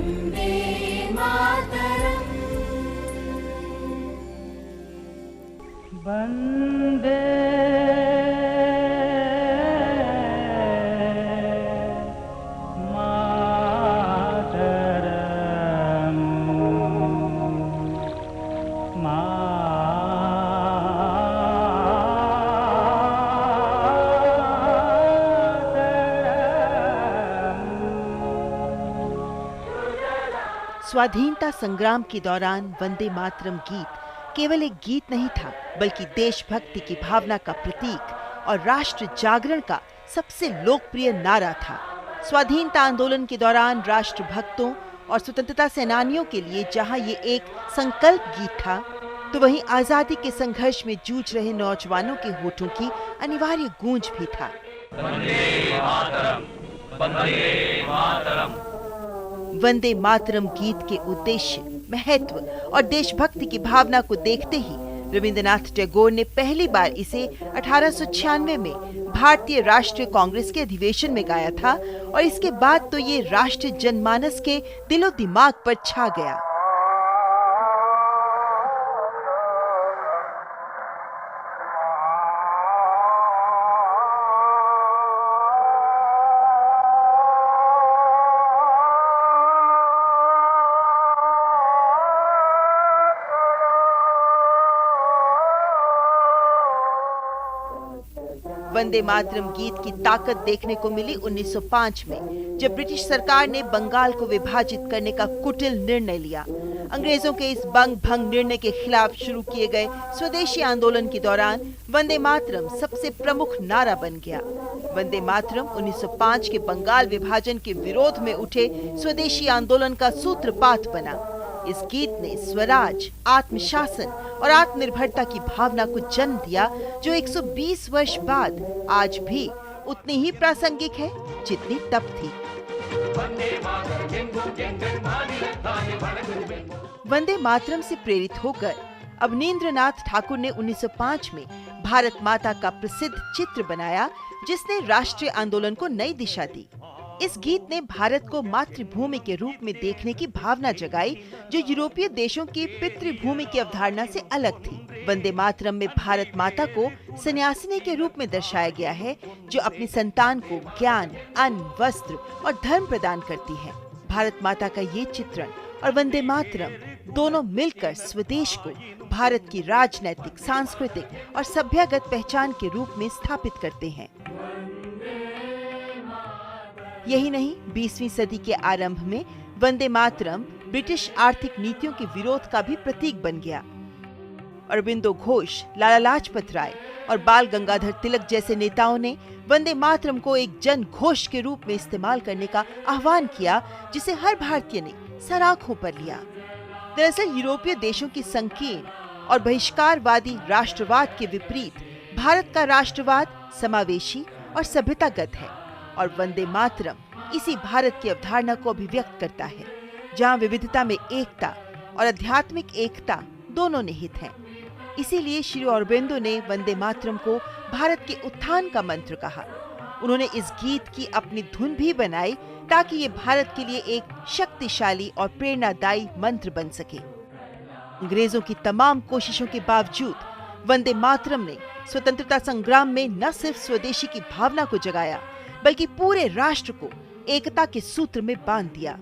वंदे मातरम, स्वाधीनता संग्राम के दौरान वंदे मातरम गीत केवल एक गीत नहीं था, बल्कि देशभक्ति की भावना का प्रतीक और राष्ट्र जागरण का सबसे लोकप्रिय नारा था। स्वाधीनता आंदोलन के दौरान राष्ट्रभक्तों और स्वतंत्रता सेनानियों के लिए जहां ये एक संकल्प गीत था, तो वहीं आजादी के संघर्ष में जूझ रहे नौजवानों के होठों की अनिवार्य गूंज भी था। वंदे मातरम गीत के उद्देश्य, महत्व और देशभक्ति की भावना को देखते ही रविंद्रनाथ टैगोर ने पहली बार इसे 1896 में भारतीय राष्ट्रीय कांग्रेस के अधिवेशन में गाया था और इसके बाद तो ये राष्ट्रीय जनमानस के दिलो दिमाग पर छा गया। वंदे मातरम गीत की ताकत देखने को मिली 1905 में, जब ब्रिटिश सरकार ने बंगाल को विभाजित करने का कुटिल निर्णय लिया। अंग्रेजों के इस बंग भंग निर्णय के खिलाफ शुरू किए गए स्वदेशी आंदोलन के दौरान वंदे मातरम सबसे प्रमुख नारा बन गया। वंदे मातरम 1905 के बंगाल विभाजन के विरोध में उठे स्वदेशी आंदोलन का सूत्रपात बना। इस गीत ने स्वराज, आत्मशासन और आत्मनिर्भरता की भावना को जन्म दिया, जो 120 वर्ष बाद आज भी उतनी ही प्रासंगिक है जितनी तब थी। वंदे मातरम से प्रेरित होकर अवनींद्रनाथ ठाकुर ने 1905 में भारत माता का प्रसिद्ध चित्र बनाया, जिसने राष्ट्रीय आंदोलन को नई दिशा दी। इस गीत ने भारत को मातृभूमि के रूप में देखने की भावना जगाई, जो यूरोपीय देशों की पितृभूमि की अवधारणा से अलग थी। वंदे मातरम में भारत माता को सन्यासिनी के रूप में दर्शाया गया है, जो अपनी संतान को ज्ञान, अन्न, वस्त्र और धर्म प्रदान करती है। भारत माता का ये चित्रण और वंदे मातरम दोनों मिलकर स्वदेश को भारत की राजनैतिक, सांस्कृतिक और सभ्यगत पहचान के रूप में स्थापित करते हैं। यही नहीं, 20वीं सदी के आरंभ में वंदे मातरम ब्रिटिश आर्थिक नीतियों के विरोध का भी प्रतीक बन गया। अरबिंदो घोष, लाला लाजपत राय और बाल गंगाधर तिलक जैसे नेताओं ने वंदे मातरम को एक जन घोष के रूप में इस्तेमाल करने का आह्वान किया, जिसे हर भारतीय ने सराखों पर लिया। दरअसल यूरोपीय देशों की संकीर्ण और बहिष्कारवादी राष्ट्रवाद के विपरीत भारत का राष्ट्रवाद समावेशी और सभ्यतागत है, और वंदे मातरम इसी भारत की अवधारणा को अभिव्यक्त करता है, जहां विविधता में एकता और आध्यात्मिक एकता दोनों निहित हैं। इसीलिए श्री अरबिंदो ने वंदे मातरम को भारत के उत्थान का मंत्र कहा। उन्होंने इस गीत की अपनी धुन भी बनाई, ताकि ये भारत के लिए एक शक्तिशाली और प्रेरणादायी मंत्र बन सके। अंग्रेजों की तमाम कोशिशों के बावजूद वंदे मातरम ने स्वतंत्रता संग्राम में न सिर्फ स्वदेशी की भावना को जगाया, बल्कि पूरे राष्ट्र को एकता के सूत्र में बांध दिया।